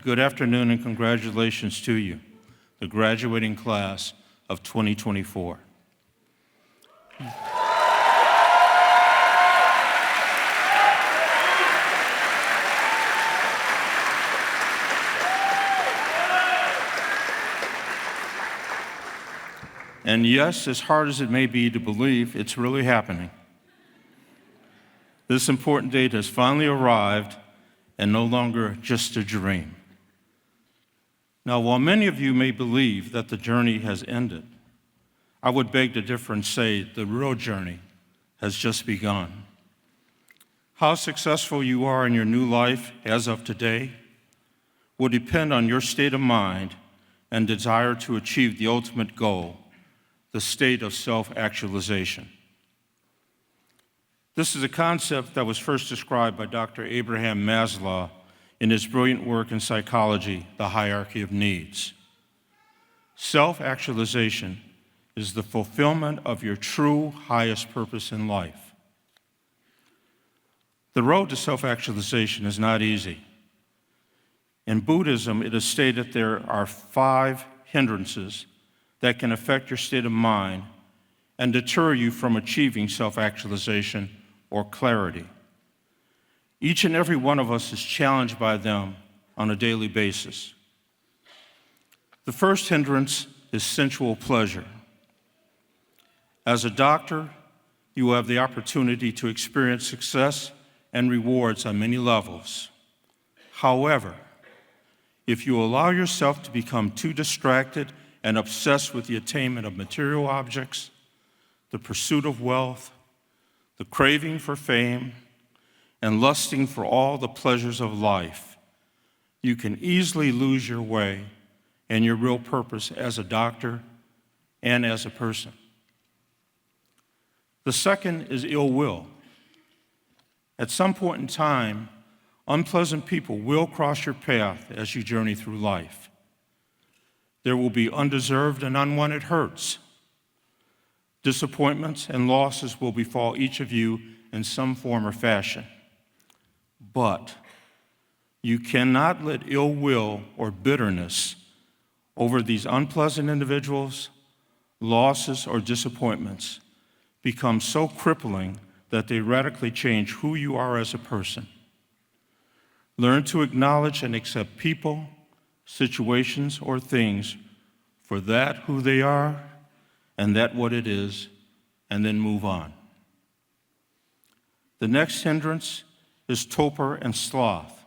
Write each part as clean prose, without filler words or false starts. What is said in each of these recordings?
good afternoon and congratulations to you, the graduating class of 2024. And yes, as hard as it may be to believe, it's really happening. This important date has finally arrived and no longer just a dream. Now, while many of you may believe that the journey has ended, I would beg to differ and say the real journey has just begun. How successful you are in your new life as of today will depend on your state of mind and desire to achieve the ultimate goal, the state of self-actualization. This is a concept that was first described by Dr. Abraham Maslow in his brilliant work in psychology, The Hierarchy of Needs. Self-actualization is the fulfillment of your true highest purpose in life. The road to self-actualization is not easy. In Buddhism, it is stated there are 5 hindrances that can affect your state of mind and deter you from achieving self-actualization or clarity. Each and every one of us is challenged by them on a daily basis. The first hindrance is sensual pleasure. As a doctor, you will have the opportunity to experience success and rewards on many levels. However, if you allow yourself to become too distracted and obsessed with the attainment of material objects, the pursuit of wealth, the craving for fame, and lusting for all the pleasures of life, you can easily lose your way and your real purpose as a doctor and as a person. The second is ill will. At some point in time, unpleasant people will cross your path as you journey through life. There will be undeserved and unwanted hurts. Disappointments and losses will befall each of you in some form or fashion. But you cannot let ill will or bitterness over these unpleasant individuals, losses, or disappointments become so crippling that they radically change who you are as a person. Learn to acknowledge and accept people, situations, or things for that who they are and that what it is, and then move on. The next hindrance is torpor and sloth.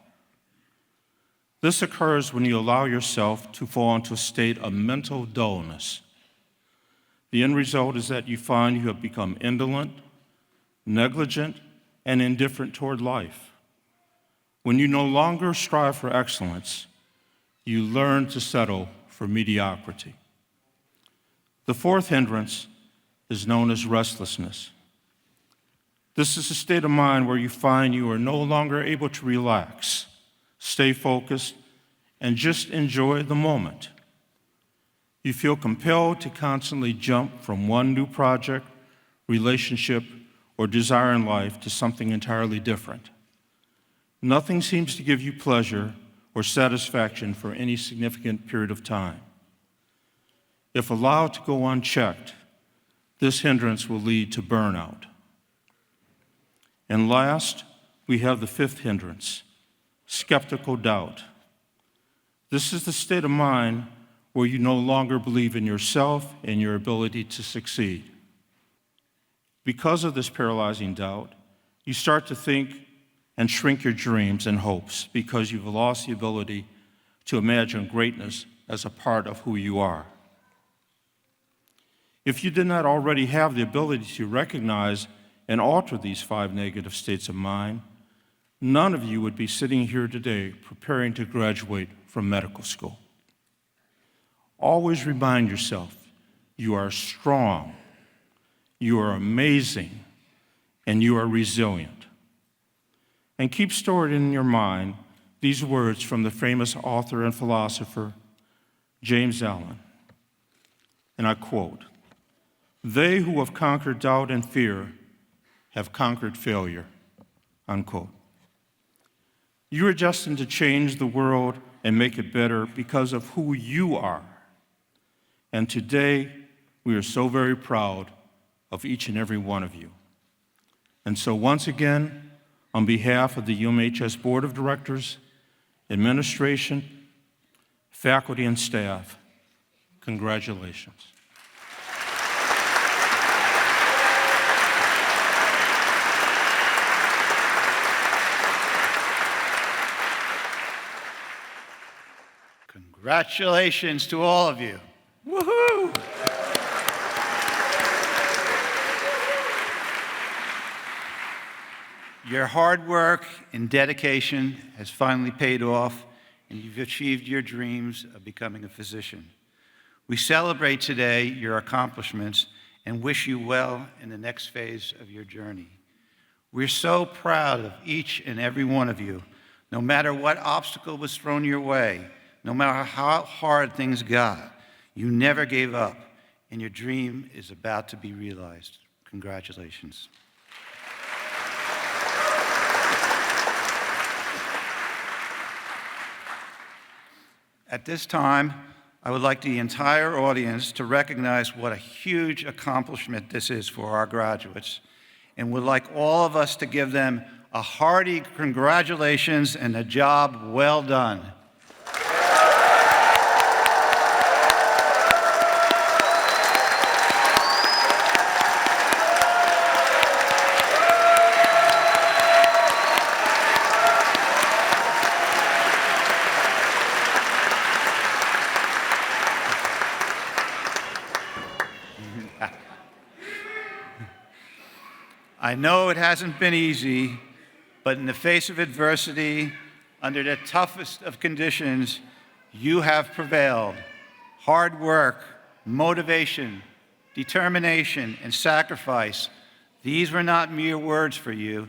This occurs when you allow yourself to fall into a state of mental dullness. The end result is that you find you have become indolent, negligent, and indifferent toward life. When you no longer strive for excellence, you learn to settle for mediocrity. The fourth hindrance is known as restlessness. This is a state of mind where you find you are no longer able to relax, stay focused, and just enjoy the moment. You feel compelled to constantly jump from one new project, relationship, or desire in life to something entirely different. Nothing seems to give you pleasure or satisfaction for any significant period of time. If allowed to go unchecked, this hindrance will lead to burnout. And last, we have the fifth hindrance, skeptical doubt. This is the state of mind where you no longer believe in yourself and your ability to succeed. Because of this paralyzing doubt, you start to think and shrink your dreams and hopes because you've lost the ability to imagine greatness as a part of who you are. If you did not already have the ability to recognize and alter these 5 negative states of mind, none of you would be sitting here today preparing to graduate from medical school. Always remind yourself, you are strong, you are amazing, and you are resilient. And keep stored in your mind these words from the famous author and philosopher, James Allen. And I quote, "They who have conquered doubt and fear have conquered failure," unquote. You are destined to change the world and make it better because of who you are. And today, we are so very proud of each and every one of you. And so once again, on behalf of the UMHS Board of Directors, administration, faculty, and staff, congratulations. Congratulations to all of you. Woohoo! Your hard work and dedication has finally paid off, and you've achieved your dreams of becoming a physician. We celebrate today your accomplishments and wish you well in the next phase of your journey. We're so proud of each and every one of you. No matter what obstacle was thrown your way, no matter how hard things got, you never gave up, and your dream is about to be realized. Congratulations. At this time, I would like the entire audience to recognize what a huge accomplishment this is for our graduates, and would like all of us to give them a hearty congratulations and a job well done. I know it hasn't been easy, but in the face of adversity, under the toughest of conditions, you have prevailed. Hard work, motivation, determination, and sacrifice, these were not mere words for you.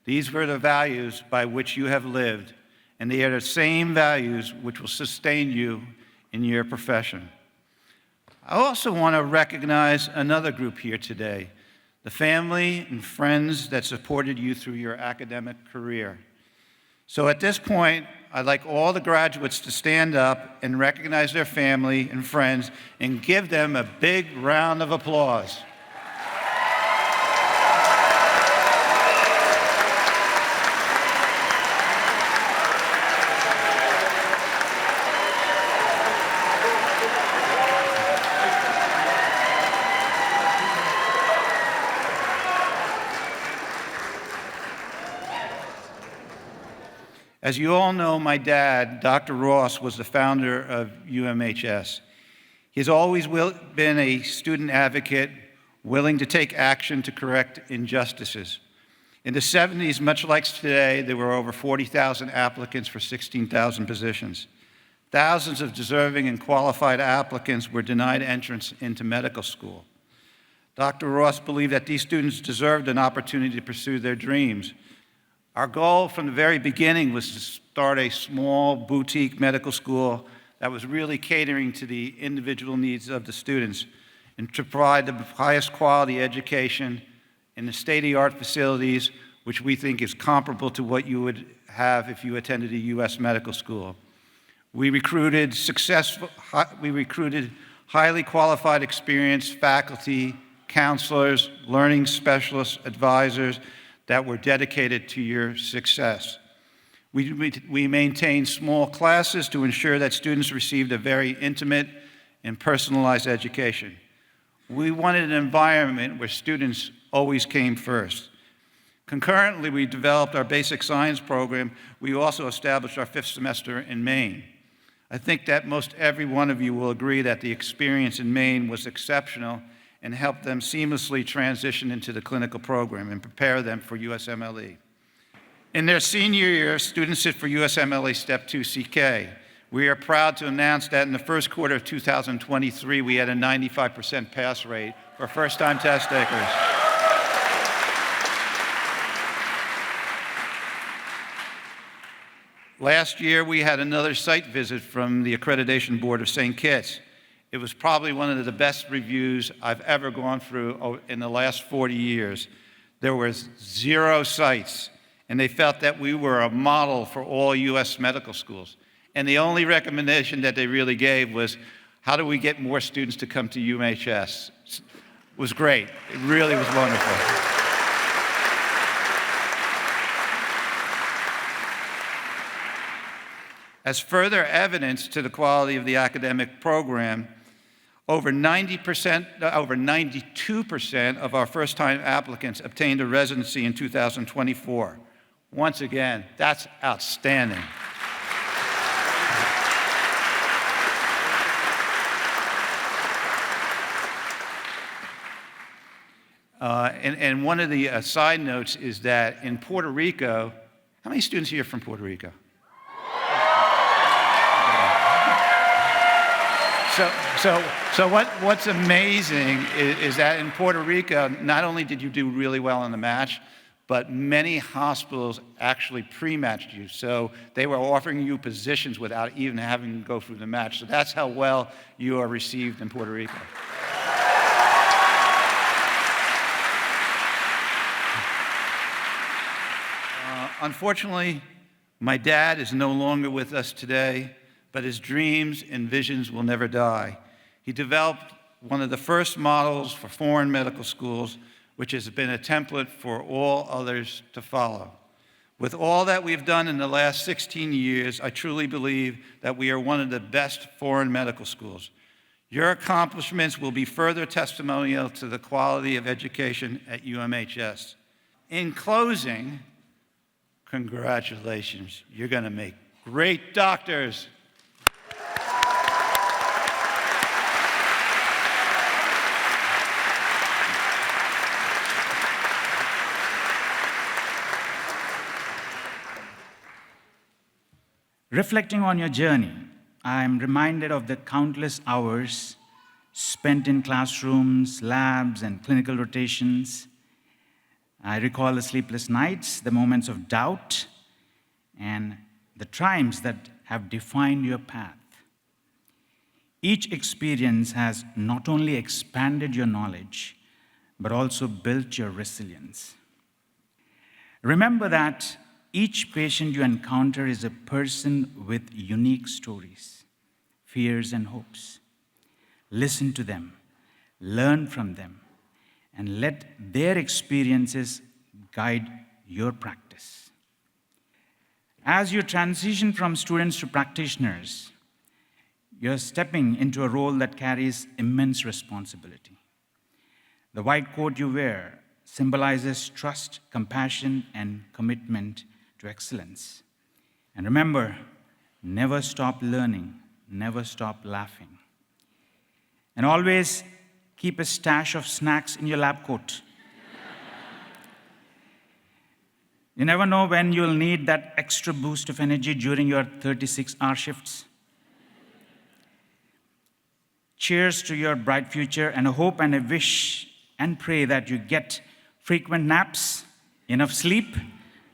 These were the values by which you have lived, and they are the same values which will sustain you in your profession. I also want to recognize another group here today, the family and friends that supported you through your academic career. So at this point, I'd like all the graduates to stand up and recognize their family and friends and give them a big round of applause. As you all know, my dad, Dr. Ross, was the founder of UMHS. He's always been a student advocate, willing to take action to correct injustices. In the 70s, much like today, there were over 40,000 applicants for 16,000 positions. Thousands of deserving and qualified applicants were denied entrance into medical school. Dr. Ross believed that these students deserved an opportunity to pursue their dreams. Our goal from the very beginning was to start a small boutique medical school that was really catering to the individual needs of the students and to provide the highest quality education in the state-of-the-art facilities, which we think is comparable to what you would have if you attended a U.S. medical school. We recruited highly qualified, experienced faculty, counselors, learning specialists, advisors, that were dedicated to your success. We maintained small classes to ensure that students received a very intimate and personalized education. We wanted an environment where students always came first. Concurrently, we developed our basic science program. We also established our 5th semester in Maine. I think that most every one of you will agree that the experience in Maine was exceptional and help them seamlessly transition into the clinical program and prepare them for USMLE. In their senior year, students sit for USMLE Step 2 CK. We are proud to announce that in the first quarter of 2023, we had a 95% pass rate for first-time test takers. Last year, we had another site visit from the Accreditation Board of St. Kitts. It was probably one of the best reviews I've ever gone through in the last 40 years. There were 0 sites, and they felt that we were a model for all U.S. medical schools. And the only recommendation that they really gave was, how do we get more students to come to UMHS? It was great. It really was wonderful. As further evidence to the quality of the academic program, over 92% of our first-time applicants obtained a residency in 2024. Once again, that's outstanding. And one of the side notes is that in Puerto Rico, how many students here are from Puerto Rico? So what's amazing is that in Puerto Rico, not only did you do really well in the match, but many hospitals actually pre-matched you. So they were offering you positions without even having to go through the match. So that's how well you are received in Puerto Rico. Unfortunately, my dad is no longer with us today, but his dreams and visions will never die. He developed one of the first models for foreign medical schools, which has been a template for all others to follow. With all that we've done in the last 16 years, I truly believe that we are one of the best foreign medical schools. Your accomplishments will be further testimonial to the quality of education at UMHS. In closing, congratulations. You're going to make great doctors. Reflecting on your journey, I am reminded of the countless hours spent in classrooms, labs, and clinical rotations. I recall the sleepless nights, the moments of doubt, and the triumphs that have defined your path. Each experience has not only expanded your knowledge, but also built your resilience. Remember that each patient you encounter is a person with unique stories, fears, and hopes. Listen to them, learn from them, and let their experiences guide your practice. As you transition from students to practitioners, you're stepping into a role that carries immense responsibility. The white coat you wear symbolizes trust, compassion, and commitment to excellence. And remember, never stop learning, never stop laughing. And always keep a stash of snacks in your lab coat. You never know when you'll need that extra boost of energy during your 36-hour shifts. Cheers to your bright future, and I hope and I wish and pray that you get frequent naps, enough sleep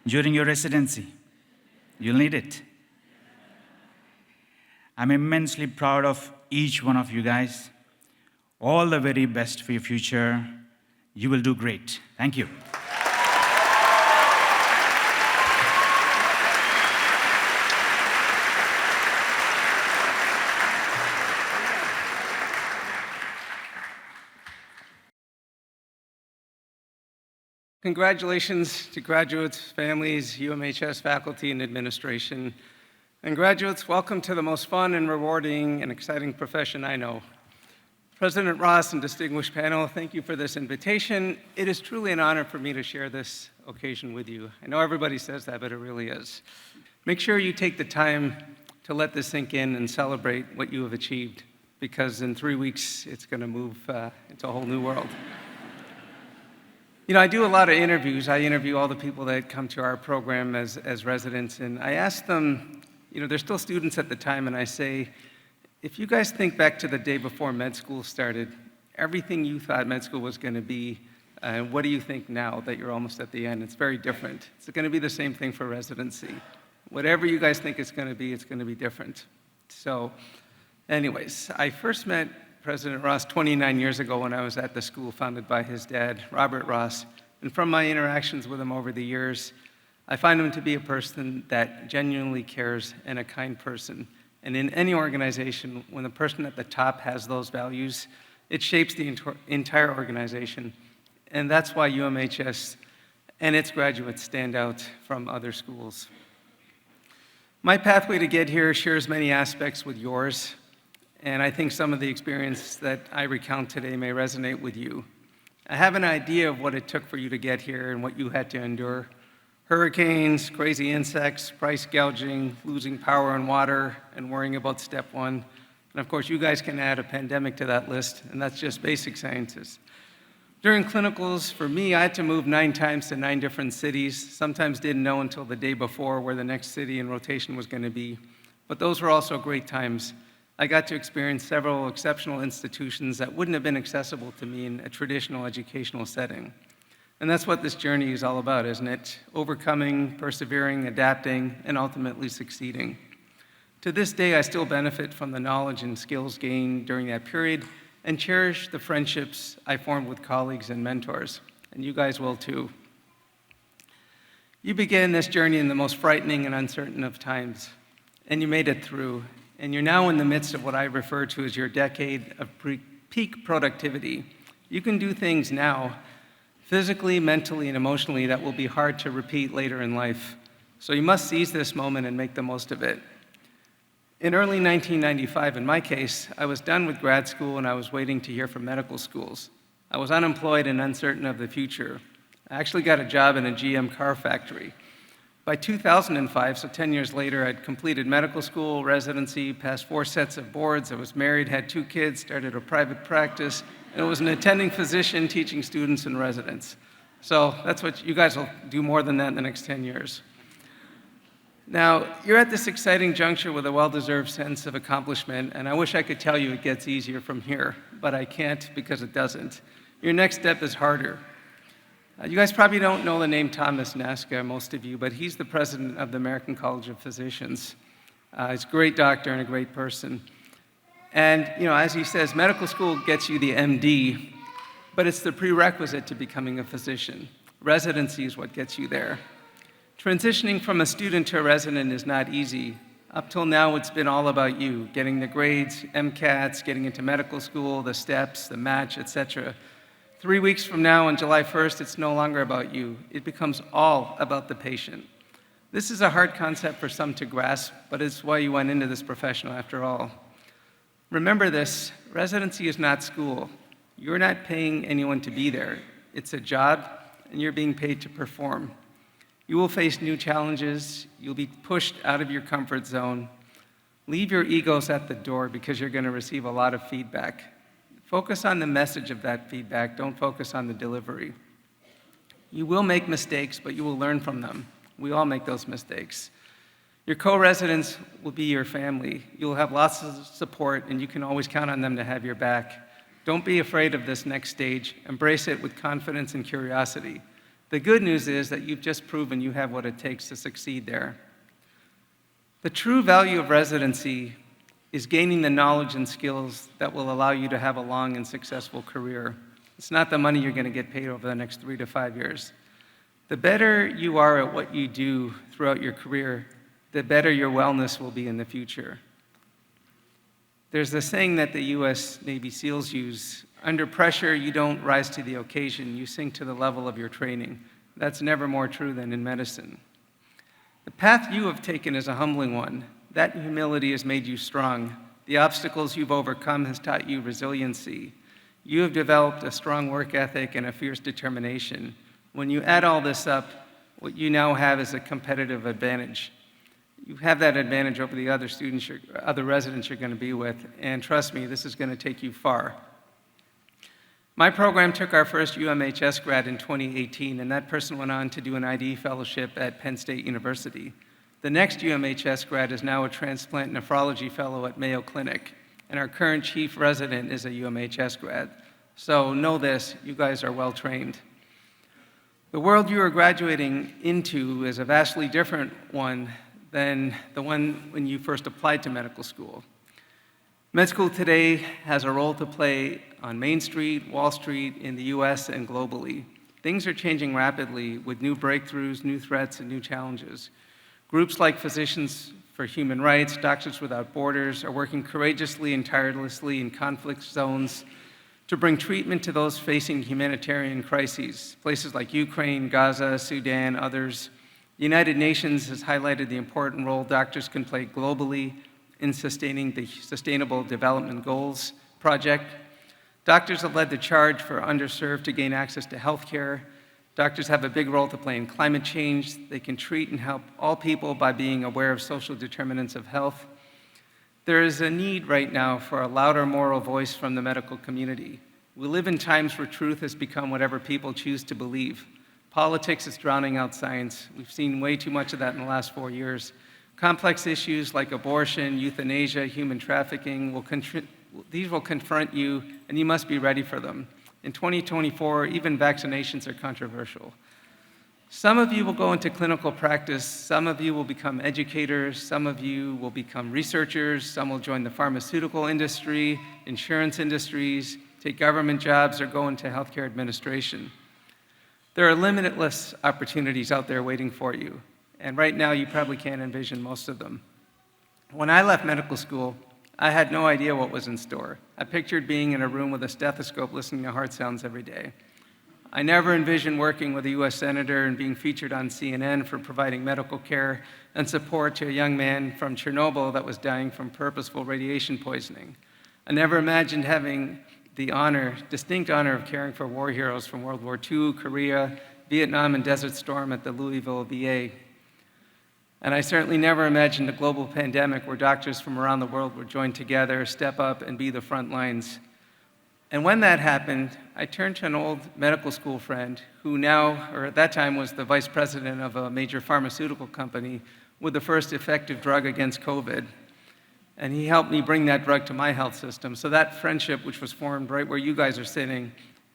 during your residency. You'll need it. I'm immensely proud of each one of you guys. All the very best for your future. You will do great. Thank you. Congratulations to graduates, families, UMHS faculty, and administration. And graduates, welcome to the most fun and rewarding and exciting profession I know. President Ross and distinguished panel, thank you for this invitation. It is truly an honor for me to share this occasion with you. I know everybody says that, but it really is. Make sure you take the time to let this sink in and celebrate what you have achieved, because in 3 weeks, it's going to move into a whole new world. You know, I do a lot of interviews. I interview all the people that come to our program as residents, and I ask them, you know, they're still students at the time, and I say, if you guys think back to the day before med school started, everything you thought med school was going to be, what do you think now that you're almost at the end? It's very different. It's going to be the same thing for residency. Whatever you guys think it's going to be different. So anyways, I first met President Ross 29 years ago when I was at the school founded by his dad, Robert Ross. And from my interactions with him over the years, I find him to be a person that genuinely cares and a kind person. And in any organization, when the person at the top has those values, it shapes the entire organization. And that's why UMHS and its graduates stand out from other schools. My pathway to get here shares many aspects with yours, and I think some of the experience that I recount today may resonate with you. I have an idea of what it took for you to get here and what you had to endure. Hurricanes, crazy insects, price gouging, losing power and water, and worrying about step one. And of course, you guys can add a pandemic to that list, and that's just basic sciences. During clinicals, for me, I had to move 9 times to 9 different cities. Sometimes didn't know until the day before where the next city in rotation was going to be. But those were also great times. I got to experience several exceptional institutions that wouldn't have been accessible to me in a traditional educational setting. And that's what this journey is all about, isn't it? Overcoming, persevering, adapting, and ultimately succeeding. To this day, I still benefit from the knowledge and skills gained during that period and cherish the friendships I formed with colleagues and mentors. And you guys will too. You began this journey in the most frightening and uncertain of times, and you made it through. And you're now in the midst of what I refer to as your decade of peak productivity. You can do things now, physically, mentally, and emotionally, that will be hard to repeat later in life. So you must seize this moment and make the most of it. In early 1995, in my case, I was done with grad school and I was waiting to hear from medical schools. I was unemployed and uncertain of the future. I actually got a job in a GM car factory. By 2005, so 10 years later, I'd completed medical school, residency, passed 4 sets of boards. I was married, had 2 kids, started a private practice, and was an attending physician teaching students and residents. So that's what you guys will do more than that in the next 10 years. Now, you're at this exciting juncture with a well-deserved sense of accomplishment, and I wish I could tell you it gets easier from here, but I can't because it doesn't. Your next step is harder. You guys probably don't know the name Thomas Naska, most of you, but he's the president of the American College of Physicians. He's a great doctor and a great person. And, as he says, medical school gets you the MD, but it's the prerequisite to becoming a physician. Residency is what gets you there. Transitioning from a student to a resident is not easy. Up till now, it's been all about you, getting the grades, MCATs, getting into medical school, the steps, the match, etc. 3 weeks from now, on July 1st, it's no longer about you. It becomes all about the patient. This is a hard concept for some to grasp, but it's why you went into this profession after all. Remember this, residency is not school. You're not paying anyone to be there. It's a job, and you're being paid to perform. You will face new challenges. You'll be pushed out of your comfort zone. Leave your egos at the door because you're going to receive a lot of feedback. Focus on the message of that feedback. Don't focus on the delivery. You will make mistakes, but you will learn from them. We all make those mistakes. Your co-residents will be your family. You'll have lots of support, and you can always count on them to have your back. Don't be afraid of this next stage. Embrace it with confidence and curiosity. The good news is that you've just proven you have what it takes to succeed there. The true value of residency is gaining the knowledge and skills that will allow you to have a long and successful career. It's not the money you're going to get paid over the next 3 to 5 years. The better you are at what you do throughout your career, the better your wellness will be in the future. There's this saying that the U.S. Navy SEALs use, under pressure, you don't rise to the occasion, you sink to the level of your training. That's never more true than in medicine. The path you have taken is a humbling one. That humility has made you strong. The obstacles you've overcome has taught you resiliency. You have developed a strong work ethic and a fierce determination. When you add all this up, what you now have is a competitive advantage. You have that advantage over the other students, other residents you're going to be with, and trust me, this is going to take you far. My program took our first UMHS grad in 2018, and that person went on to do an ID fellowship at Penn State University. The next UMHS grad is now a transplant nephrology fellow at Mayo Clinic, and our current chief resident is a UMHS grad. So know this, you guys are well trained. The world you are graduating into is a vastly different one than the one when you first applied to medical school. Med school today has a role to play on Main Street, Wall Street, in the US and globally. Things are changing rapidly with new breakthroughs, new threats, and new challenges. Groups like Physicians for Human Rights, Doctors Without Borders are working courageously and tirelessly in conflict zones to bring treatment to those facing humanitarian crises, places like Ukraine, Gaza, Sudan, others. The United Nations has highlighted the important role doctors can play globally in sustaining the Sustainable Development Goals project. Doctors have led the charge for underserved to gain access to health care. Doctors have a big role to play in climate change. They can treat and help all people by being aware of social determinants of health. There is a need right now for a louder moral voice from the medical community. We live in times where truth has become whatever people choose to believe. Politics is drowning out science. We've seen way too much of that in the last 4 years. Complex issues like abortion, euthanasia, human trafficking these will confront you, and you must be ready for them. In 2024, even vaccinations are controversial. Some of you will go into clinical practice, some of you will become educators, some of you will become researchers, some will join the pharmaceutical industry, insurance industries, take government jobs, or go into healthcare administration. There are limitless opportunities out there waiting for you, and right now you probably can't envision most of them. When I left medical school, I had no idea what was in store. I pictured being in a room with a stethoscope listening to heart sounds every day. I never envisioned working with a US senator and being featured on CNN for providing medical care and support to a young man from Chernobyl that was dying from purposeful radiation poisoning. I never imagined having the distinct honor of caring for war heroes from World War II, Korea, Vietnam, and Desert Storm at the Louisville VA. And I certainly never imagined a global pandemic where doctors from around the world would join together, step up, and be the front lines. And when that happened, I turned to an old medical school friend who now, or at that time, was the vice president of a major pharmaceutical company with the first effective drug against COVID. And he helped me bring that drug to my health system. So that friendship, which was formed right where you guys are sitting,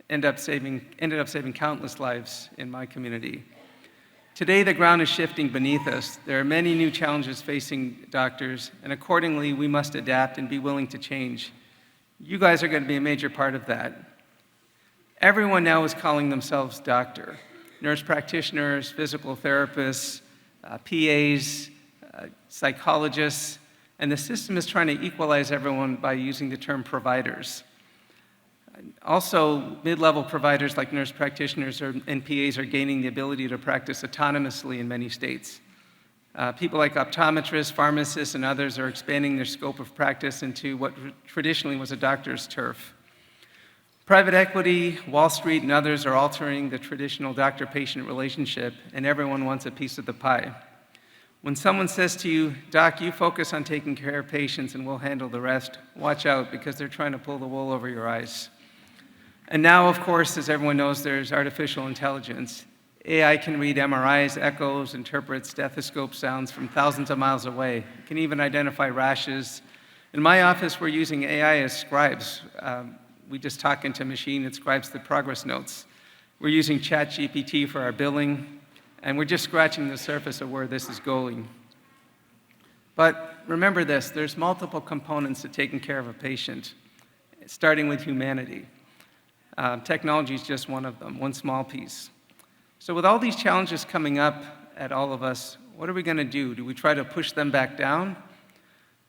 ended up saving countless lives in my community. Today, the ground is shifting beneath us. There are many new challenges facing doctors, and accordingly, we must adapt and be willing to change. You guys are going to be a major part of that. Everyone now is calling themselves doctor. Nurse practitioners, physical therapists, PAs, psychologists, and the system is trying to equalize everyone by using the term providers. Also, mid-level providers like nurse practitioners and PAs are gaining the ability to practice autonomously in many states. People like optometrists, pharmacists, and others are expanding their scope of practice into what traditionally was a doctor's turf. Private equity, Wall Street, and others are altering the traditional doctor-patient relationship, and everyone wants a piece of the pie. When someone says to you, "Doc, you focus on taking care of patients and we'll handle the rest," watch out, because they're trying to pull the wool over your eyes. And now, of course, as everyone knows, there's artificial intelligence. AI can read MRIs, echoes, interpret stethoscope sounds from thousands of miles away. It can even identify rashes. In my office, we're using AI as scribes. We just talk into a machine, it scribes the progress notes. We're using ChatGPT for our billing, and we're just scratching the surface of where this is going. But remember this, there's multiple components to taking care of a patient, starting with humanity. Technology is just one of them, one small piece. So with all these challenges coming up at all of us, what are we going to do? Do we try to push them back down?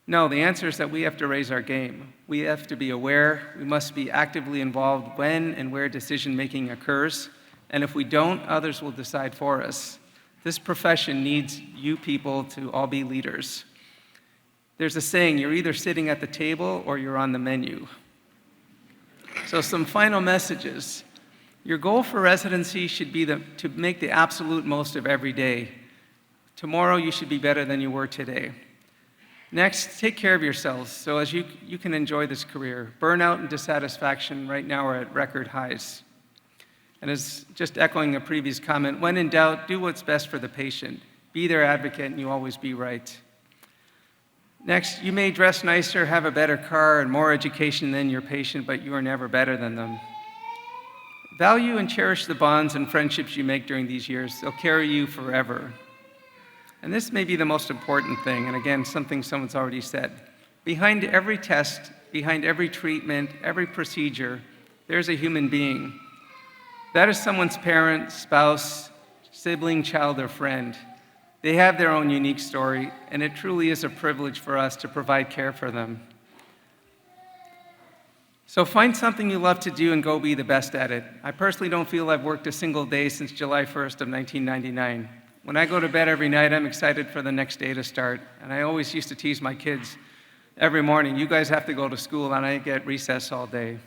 No, the answer is that we have to raise our game. We have to be aware. We must be actively involved when and where decision-making occurs. And if we don't, others will decide for us. This profession needs you people to all be leaders. There's a saying, you're either sitting at the table or you're on the menu. So some final messages. Your goal for residency should be to make the absolute most of every day. Tomorrow you should be better than you were today. Next, take care of yourselves so as you can enjoy this career. Burnout and dissatisfaction right now are at record highs. And as just echoing a previous comment, when in doubt, do what's best for the patient. Be their advocate and you always be right. Next, you may dress nicer, have a better car, and more education than your patient, but you are never better than them. Value and cherish the bonds and friendships you make during these years. They'll carry you forever. And this may be the most important thing, and again, something someone's already said. Behind every test, behind every treatment, every procedure, there's a human being. That is someone's parent, spouse, sibling, child, or friend. They have their own unique story, and it truly is a privilege for us to provide care for them. So find something you love to do and go be the best at it. I personally don't feel I've worked a single day since July 1st of 1999. When I go to bed every night, I'm excited for the next day to start. And I always used to tease my kids every morning, you guys have to go to school and I get recess all day.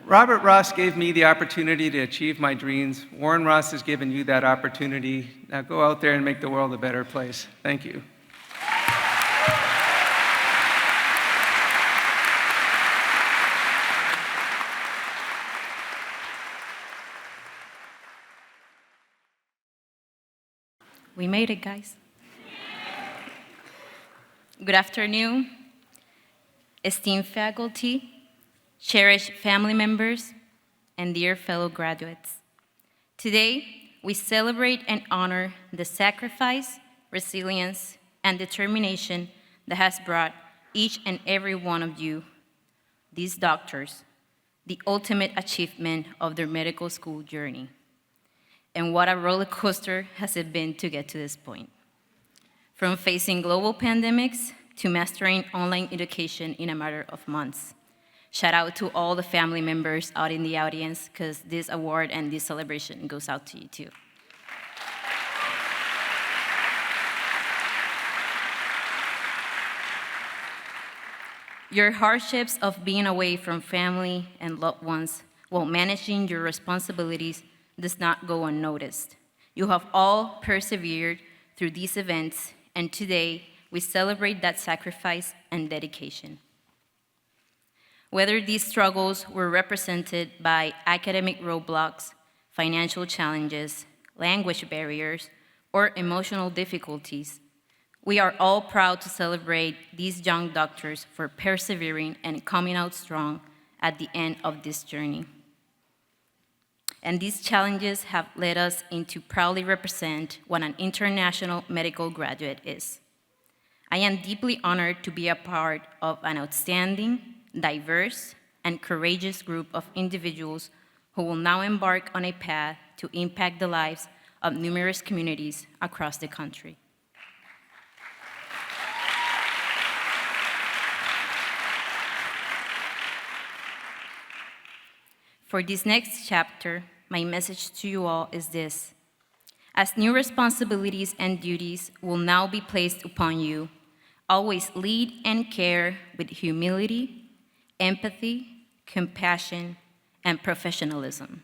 Robert Ross gave me the opportunity to achieve my dreams. Warren Ross has given you that opportunity. Now go out there and make the world a better place. Thank you. We made it, guys. Good afternoon, esteemed faculty, cherished family members, and dear fellow graduates. Today, we celebrate and honor the sacrifice, resilience, and determination that has brought each and every one of you, these doctors, the ultimate achievement of their medical school journey. And what a roller coaster has it been to get to this point. From facing global pandemics to mastering online education in a matter of months. Shout out to all the family members out in the audience, because this award and this celebration goes out to you too. Your hardships of being away from family and loved ones while managing your responsibilities does not go unnoticed. You have all persevered through these events, and today we celebrate that sacrifice and dedication. Whether these struggles were represented by academic roadblocks, financial challenges, language barriers, or emotional difficulties, we are all proud to celebrate these young doctors for persevering and coming out strong at the end of this journey. And these challenges have led us into proudly represent what an international medical graduate is. I am deeply honored to be a part of an outstanding, diverse, and courageous group of individuals who will now embark on a path to impact the lives of numerous communities across the country. For this next chapter, my message to you all is this. As new responsibilities and duties will now be placed upon you, always lead and care with humility, empathy, compassion, and professionalism.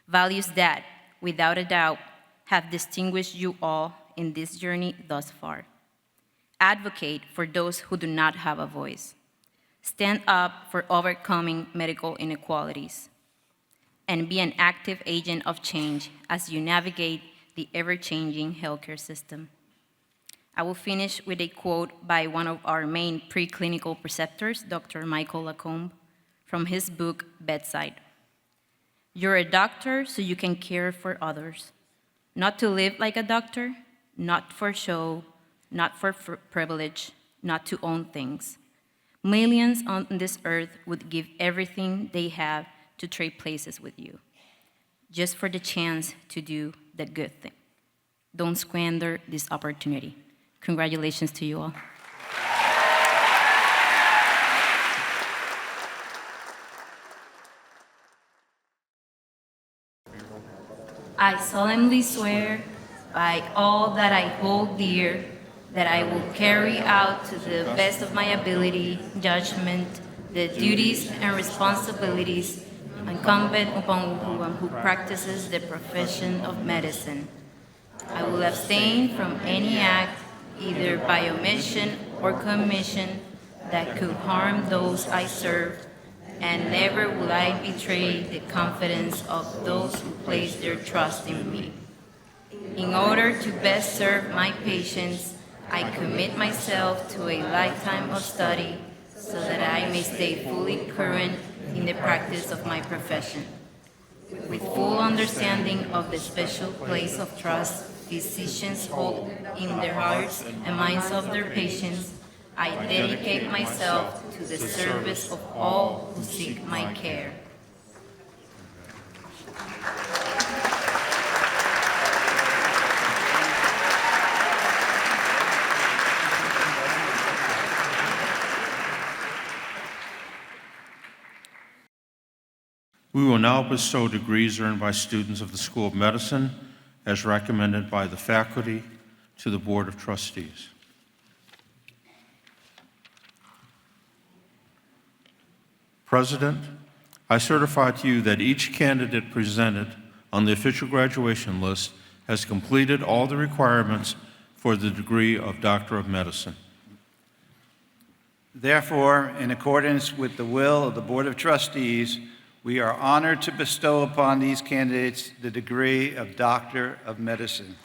Values that, without a doubt, have distinguished you all in this journey thus far. Advocate for those who do not have a voice. Stand up for overcoming medical inequalities. And be an active agent of change as you navigate the ever-changing healthcare system. I will finish with a quote by one of our main preclinical preceptors, Dr. Michael Lacombe, from his book, Bedside. You're a doctor so you can care for others, not to live like a doctor, not for show, not for privilege, not to own things. Millions on this earth would give everything they have to trade places with you, just for the chance to do the good thing. Don't squander this opportunity. Congratulations to you all. I solemnly swear by all that I hold dear that I will carry out to the best of my ability, judgment, the duties and responsibilities incumbent upon one who practices the profession of medicine. I will abstain from any act, either by omission or commission, that could harm those I serve, and never will I betray the confidence of those who place their trust in me. In order to best serve my patients, I commit myself to a lifetime of study so that I may stay fully current in the practice of my profession. With full understanding of the special place of trust physicians hold in their hearts and minds of their patients, I dedicate myself to the service of all who seek my care. We will now bestow degrees earned by students of the School of Medicine as recommended by the faculty to the Board of Trustees. President, I certify to you that each candidate presented on the official graduation list has completed all the requirements for the degree of Doctor of Medicine. Therefore, in accordance with the will of the Board of Trustees, we are honored to bestow upon these candidates the degree of Doctor of Medicine.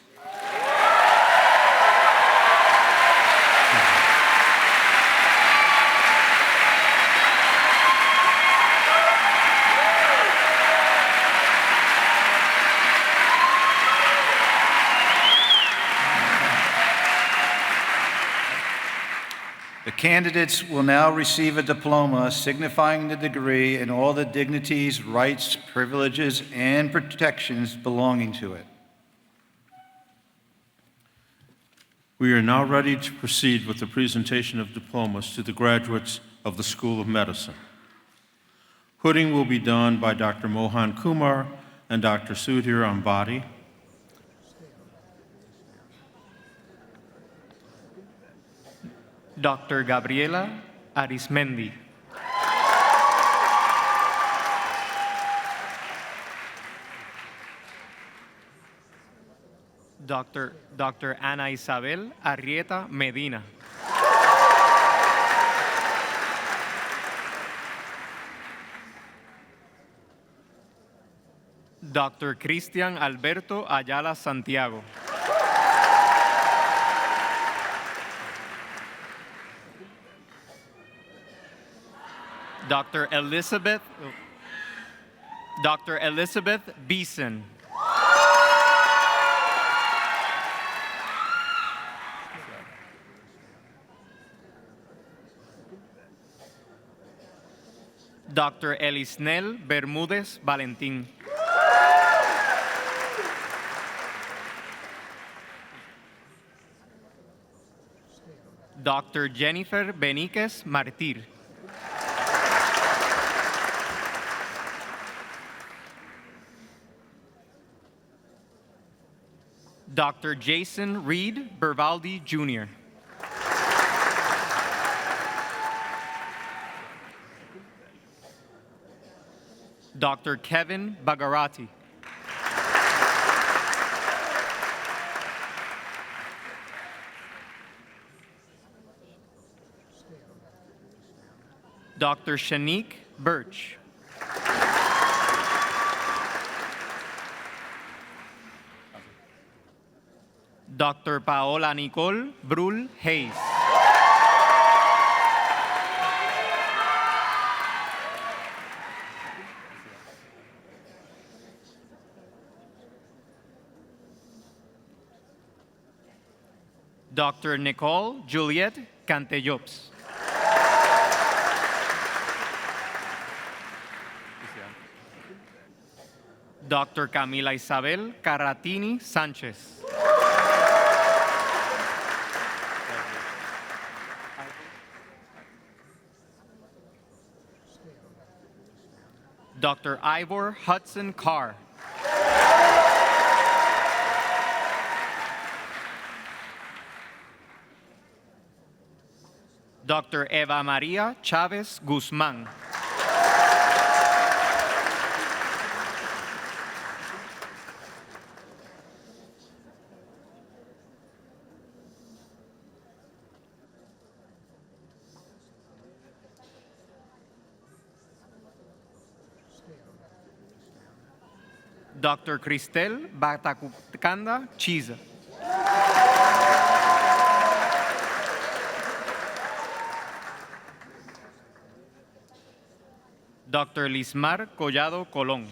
The candidates will now receive a diploma signifying the degree and all the dignities, rights, privileges, and protections belonging to it. We are now ready to proceed with the presentation of diplomas to the graduates of the School of Medicine. Hooding will be done by Dr. Mohan Kumar and Dr. Sudhir Ambati. Dr. Gabriela Arismendi. Dr. Ana Isabel Arrieta Medina. Dr. Cristian Alberto Ayala Santiago. Dr. Elizabeth Beeson. Dr. Elisnel Bermúdez Valentín. Dr. Jennifer Beniquez Martir. Dr. Jason Reed Bervaldi, Jr. Dr. Kevin Bagarati. Dr. Shanique Birch. Dr. Paola Nicole Brul Hayes. Dr. Nicole Juliet Cantellops. Dr. Camila Isabel Caratini Sanchez. Dr. Ivor Hudson Carr. Dr. Eva Maria Chavez Guzmán. Dr. Cristel Batacanda Chiza. Dr. Lismar Collado Colón.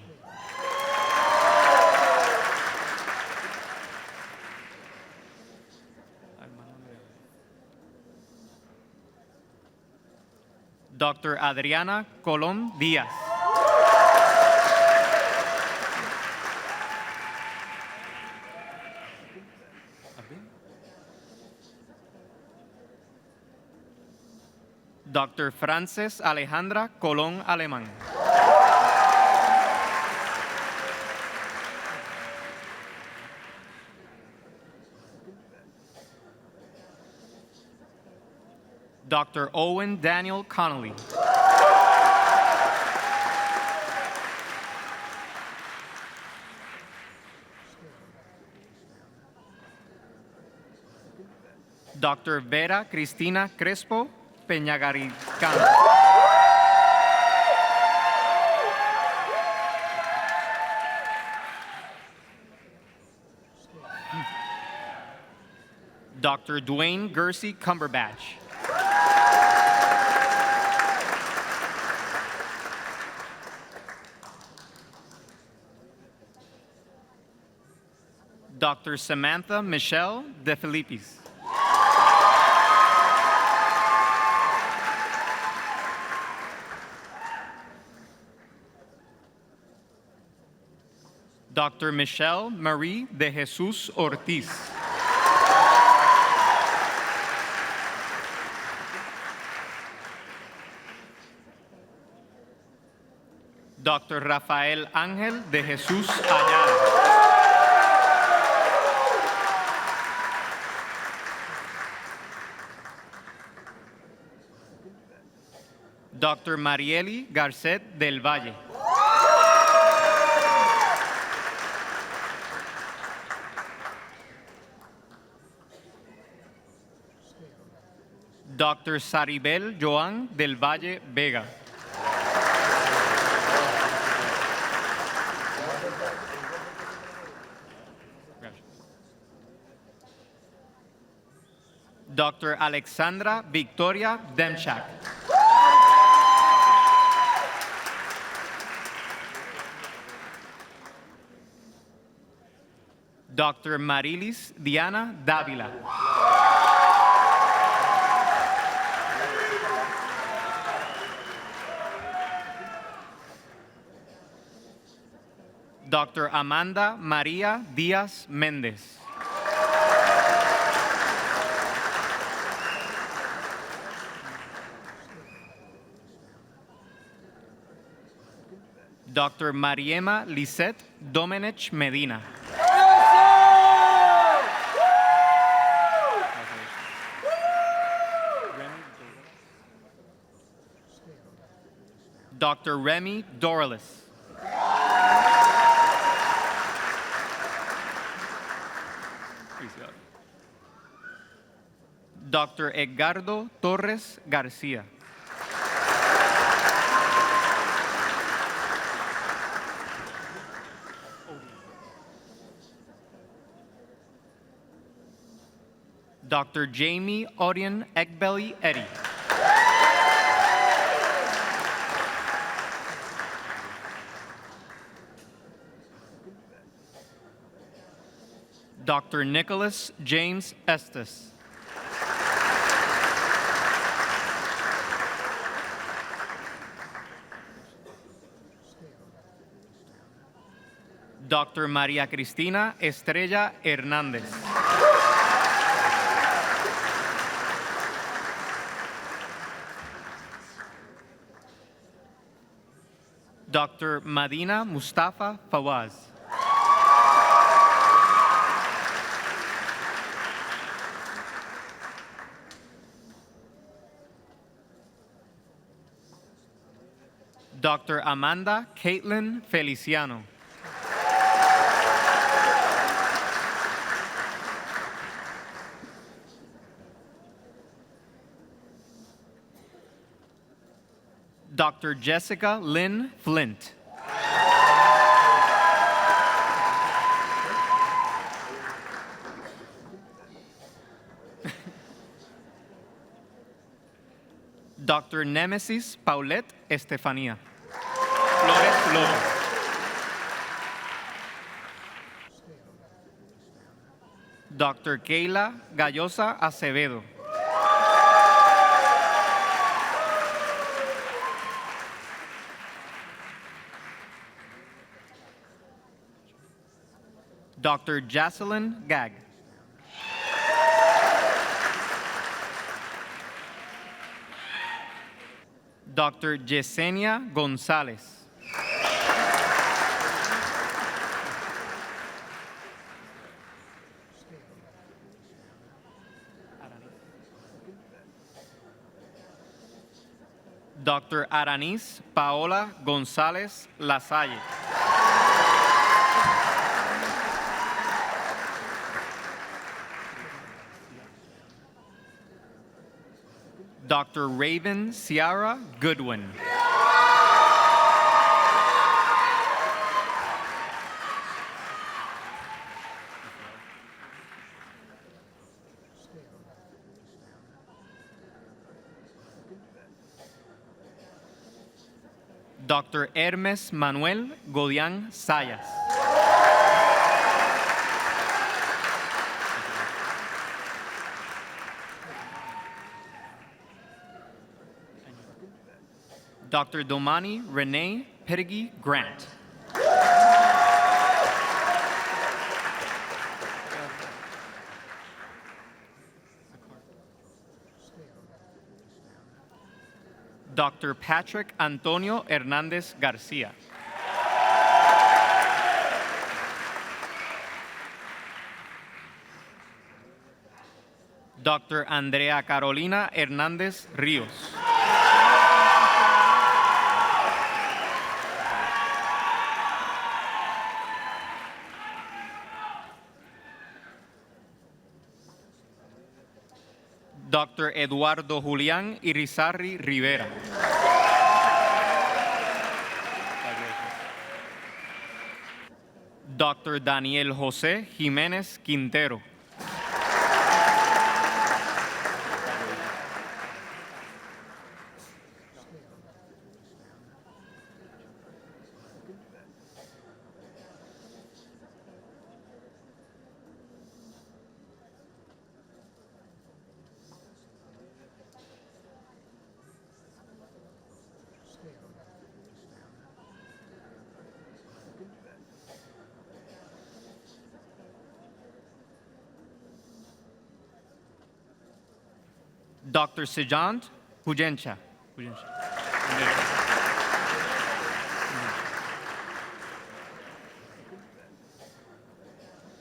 Dr. Adriana Colón Díaz. Dr. Frances Alejandra Colón Alemán. Dr. Owen Daniel Connolly. Dr. Vera Cristina Crespo Peñagaricano. Dr. Dwayne Gersey Cumberbatch. Dr. Samantha Michelle De Filippis. Dr. Michelle Marie de Jesus Ortiz. Dr. Rafael Ángel de Jesús Ayala. Dr. Marieli Garcet del Valle. Dr. Saribel Joan del Valle Vega. Dr. Alexandra Victoria Demchak. Dr. Marilis Diana Dávila. Dr. Amanda María Díaz Méndez. Dr. Mariema Lisette Domenech Medina. Dr. Remy Doralis. Dr. Edgardo Torres García. Dr. Jamie Orion Ekbeli Eddy. Dr. Nicholas James Estes. Dr. María Cristina Estrella Hernández. Dr. Madina Mustafa Fawaz. Dr. Amanda Caitlin Feliciano. Dr. Jessica Lynn Flint. Dr. Nemesis Paulette Estefanía. Flores López. Dr. Keila Gallosa Acevedo. Dr. Jocelyn Gag. Dr. Yesenia Gonzalez. Dr. Aranis Paola González Lasalle. Dr. Raven Ciara Goodwin. Dr. Hermes Manuel Godian Sayas. Dr. Domani Renee Pettigee Grant. Dr. Patrick Antonio Hernandez Garcia. Dr. Andrea Carolina Hernandez Rios. Dr. Eduardo Julián Irizarry Rivera. Dr. Daniel José Jiménez Quintero. Dr. Sejant Pujencha.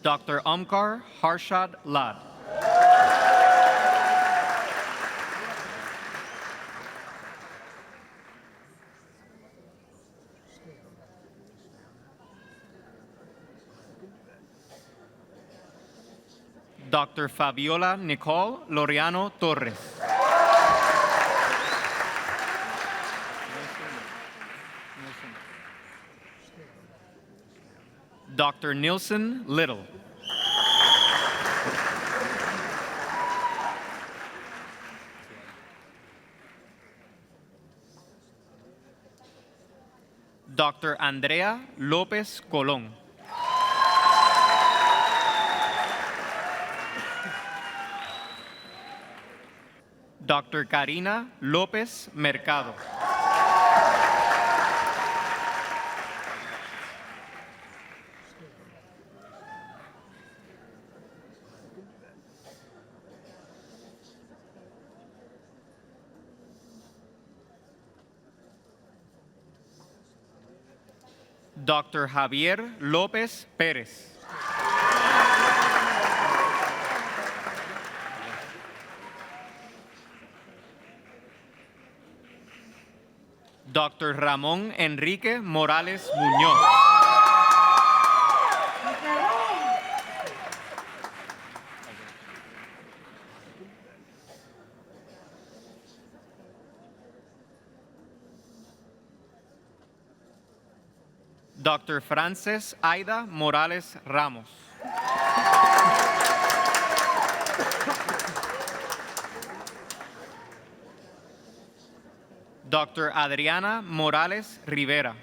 Dr. Omkar Harshad Lad. Dr. Fabiola Nicole Loriano Torres. Dr. Nilson Little. Dr. Andrea López Colón. Dr. Karina López Mercado. Dr. Javier López Pérez. Dr. Ramón Enrique Morales Muñoz. Dr. Frances Aida Morales Ramos. Dr. Adriana Morales Rivera.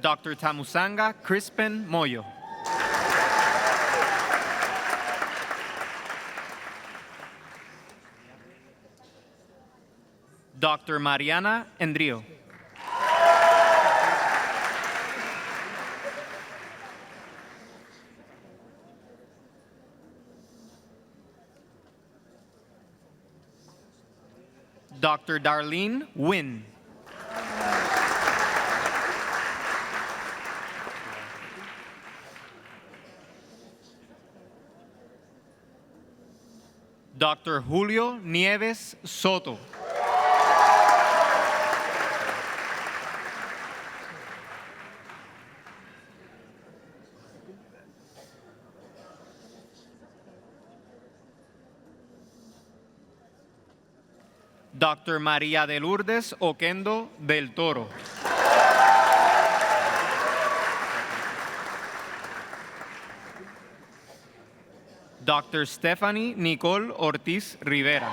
Dr. Tamusanga Crispin Moyo. Dr. Mariana Endrio. Dr. Darlene Wynn. Dr. Julio Nieves Soto. Dr. María de Lourdes Oquendo del Toro. Dr. Stephanie Nicole Ortiz Rivera.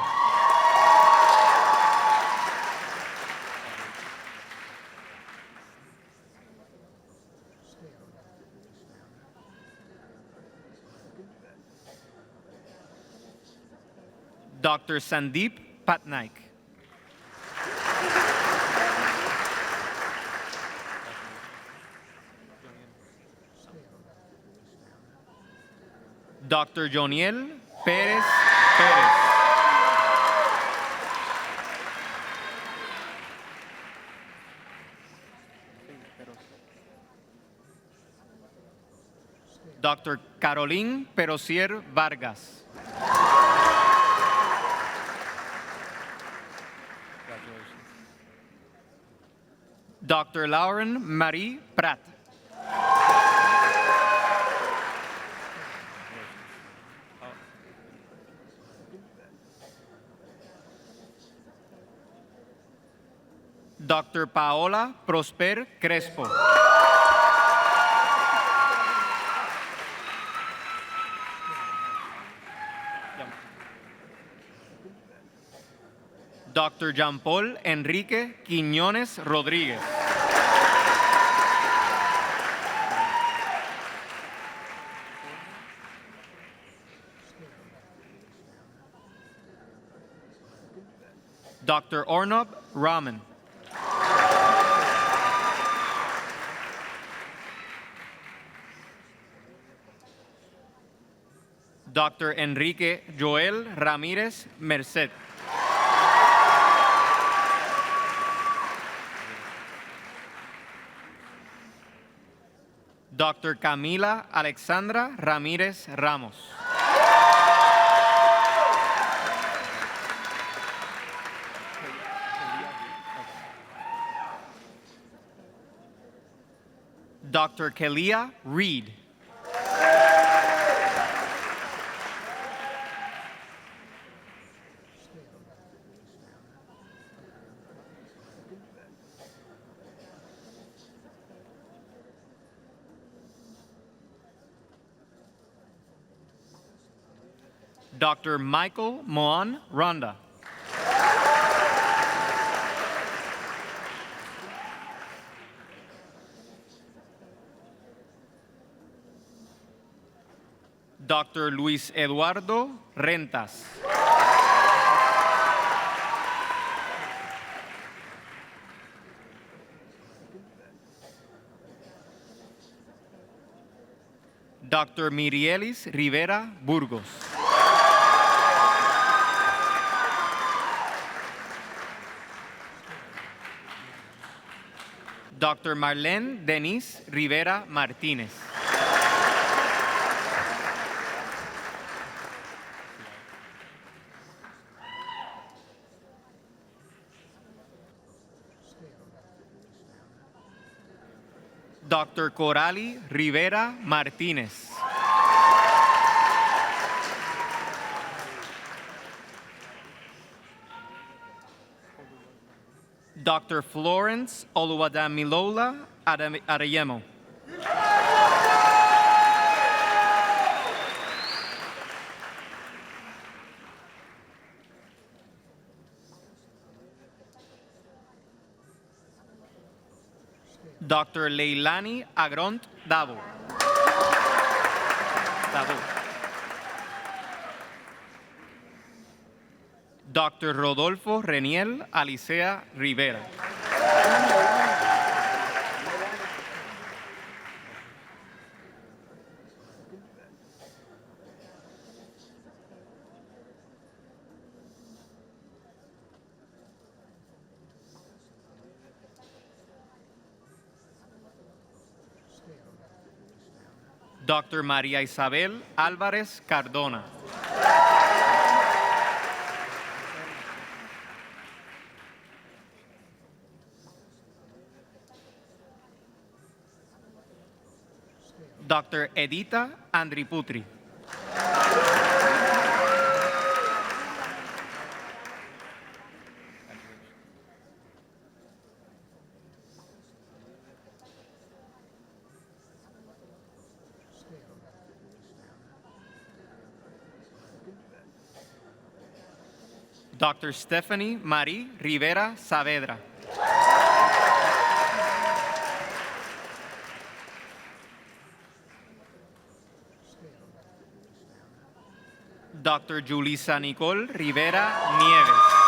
Dr. Sandeep Patnaik. Dr. Joniel Pérez Pérez. Dr. Caroline Perosier Vargas. Dr. Lauren Marie Pratt. Dr. Paola Prosper Crespo. Dr. Jean Paul Enrique Quiñones Rodríguez. Dr. Ornob Rahman. Dr. Enrique Joel Ramírez Merced. Dr. Camila Alexandra Ramírez Ramos. Dr. Kelia Reed. Dr. Michael Moan Ronda. Dr. Luis Eduardo Rentas. Dr. Mirielis Rivera Burgos. Dr. Marlene Denise Rivera Martínez. Dr. Corali Rivera Martínez. Dr. Florence Oluwadamilola Adeyemo. Dr. Leilani Agront Davo. Dr. Rodolfo Reniel Alicea Rivera. Dr. María Isabel Álvarez Cardona. Dr. Edita Andriputri. Dr. Stephanie Marie Rivera Saavedra. Dr. Julissa Nicole Rivera Nieves.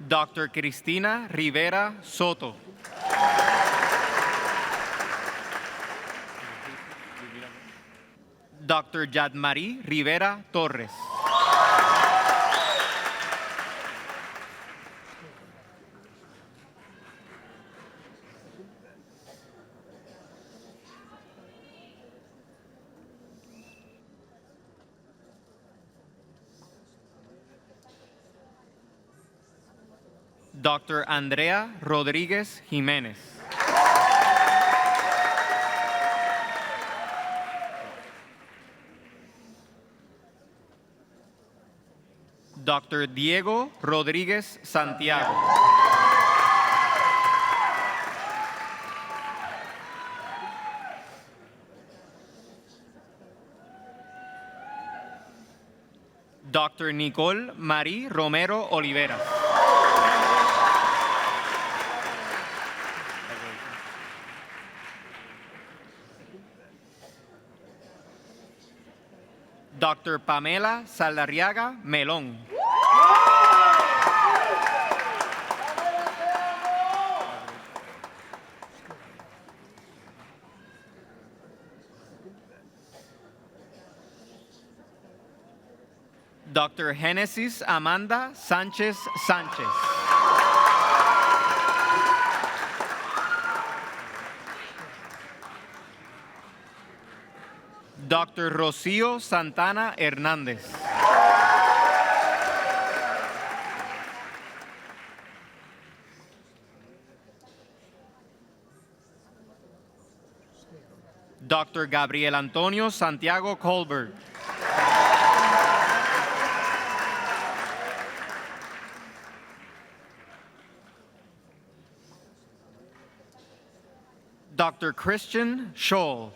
Dr. Cristina Rivera Soto. Dr. Yadmarie Rivera Torres. Dr. Andrea Rodríguez Jiménez. Dr. Diego Rodríguez Santiago. Dr. Nicole Marie Romero Olivera. Dr. Pamela Saldarriaga Melón. Dr. Genesis Amanda Sánchez Sánchez. Dr. Rocío Santana Hernández. Dr. Gabriel Antonio Santiago Colbert. Dr. Christian Scholl.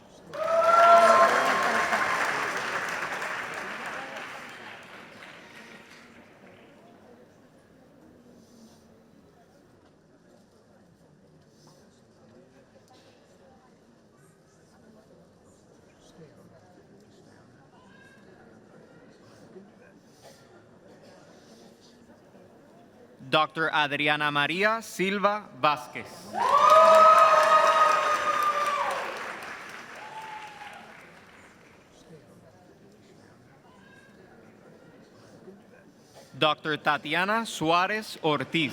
Dr. Adriana María Silva Vázquez. Dr. Tatiana Suárez Ortiz.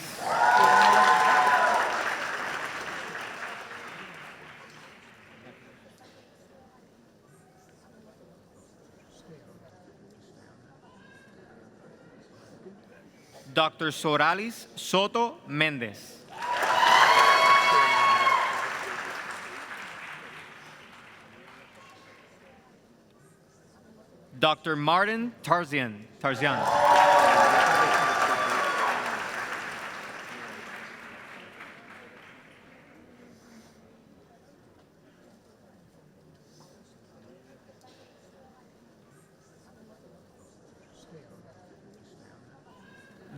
Dr. Soralis Soto Méndez. Dr. Martin Tarzian.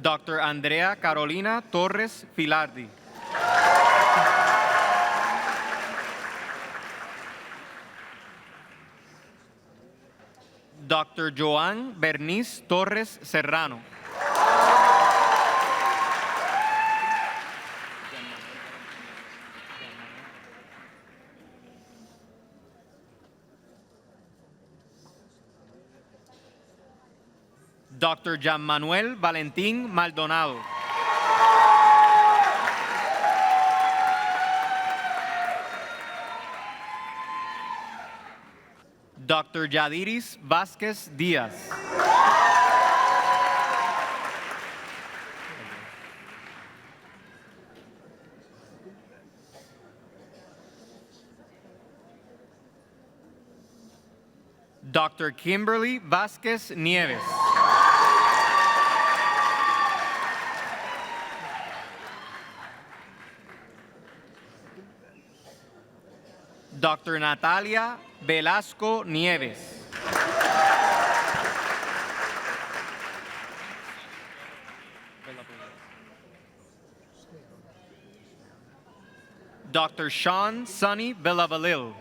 Dr. Andrea Carolina Torres Filardi. Dr. Joan Bernice Torres Serrano. Dr. Jean Manuel Valentín Maldonado. Dr. Yadiris Vázquez Díaz. Dr. Kimberly Vázquez Nieves. Dr. Natalia Velasco Nieves. Dr. Sean Sonny Villavalil.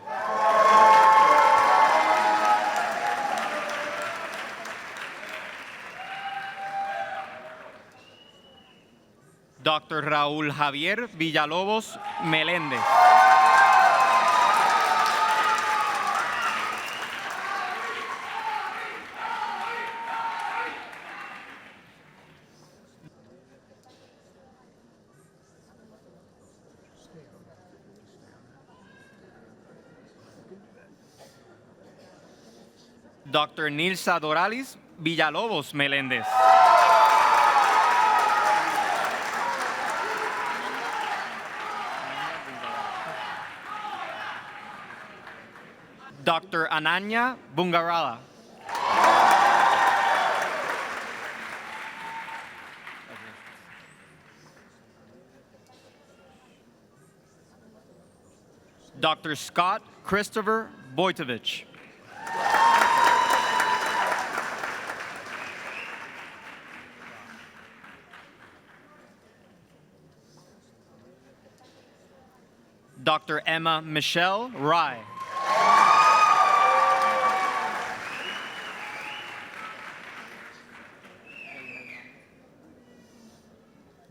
Dr. Raúl Javier Villalobos Meléndez. Dr. Nilsa Doralis Villalobos Meléndez. Dr. Ananya Bungarala. Dr. Scott Christopher Boytovich. Dr. Emma Michelle Rye.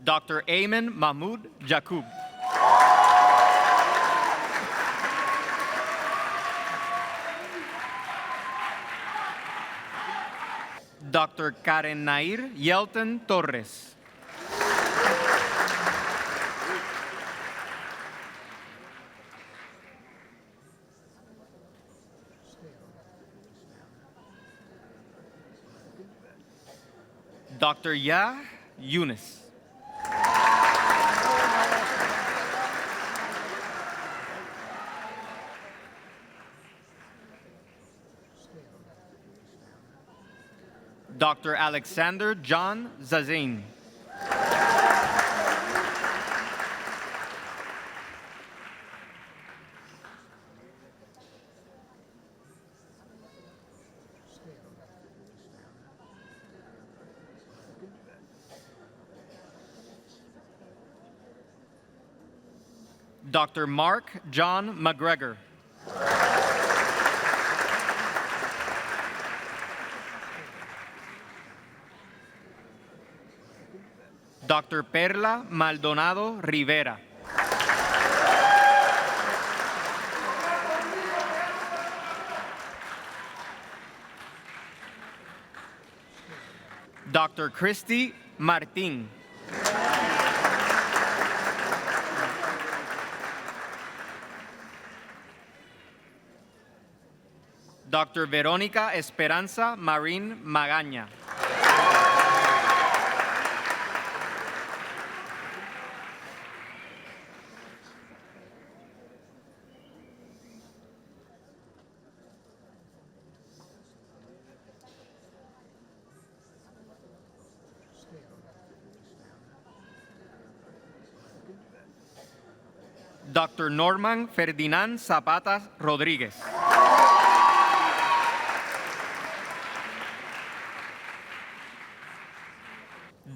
Dr. Ayman Mahmoud Jakub. Dr. Karen Nair Yelton Torres. Dr. Yah Yunus. Dr. Alexander John Zazin. Dr. Mark John McGregor. Dr. Perla Maldonado Rivera. Dr. Christy Martin. Dr. Verónica Esperanza Marín Magaña. Dr. Norman Ferdinand Zapata Rodríguez.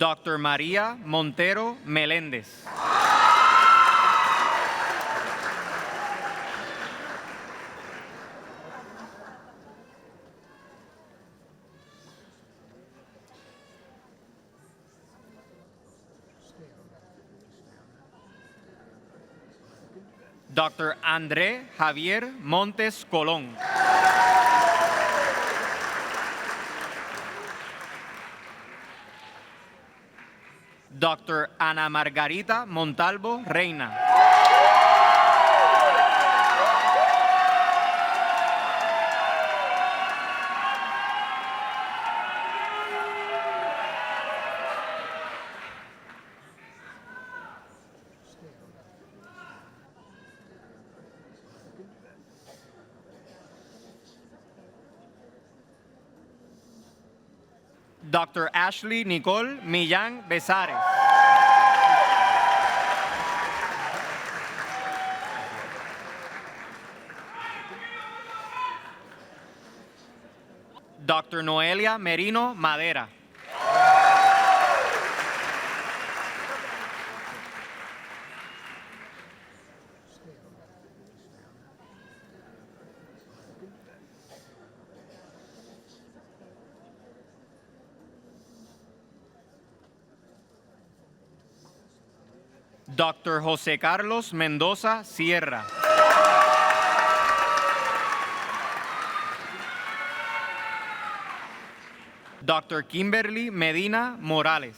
Dr. María Montero Meléndez. Dr. André Javier Montes Colón. Dr. Ana Margarita Montalvo Reina. Dr. Ashley Nicole Millán Besares. Dr. Noelia Merino Madera. Dr. José Carlos Mendoza Sierra. Dr. Kimberly Medina Morales.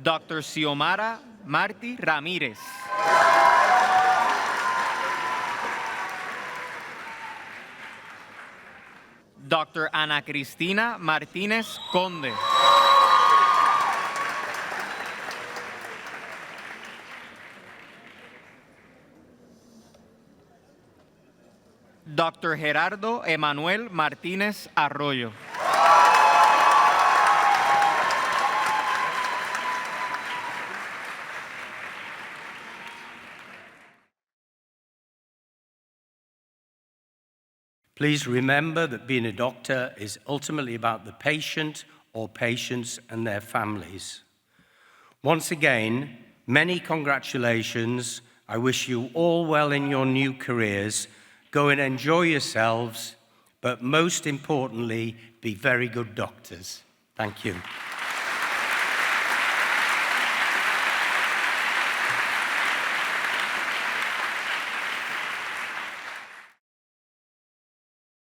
Dr. Xiomara Martí Ramírez. Dr. Ana Cristina Martínez Conde. Dr. Gerardo Emanuel Martínez Arroyo. Please remember that being a doctor is ultimately about the patient or patients and their families. Once again, many congratulations. I wish you all well in your new careers. Go and enjoy yourselves, but most importantly, be very good doctors. Thank you.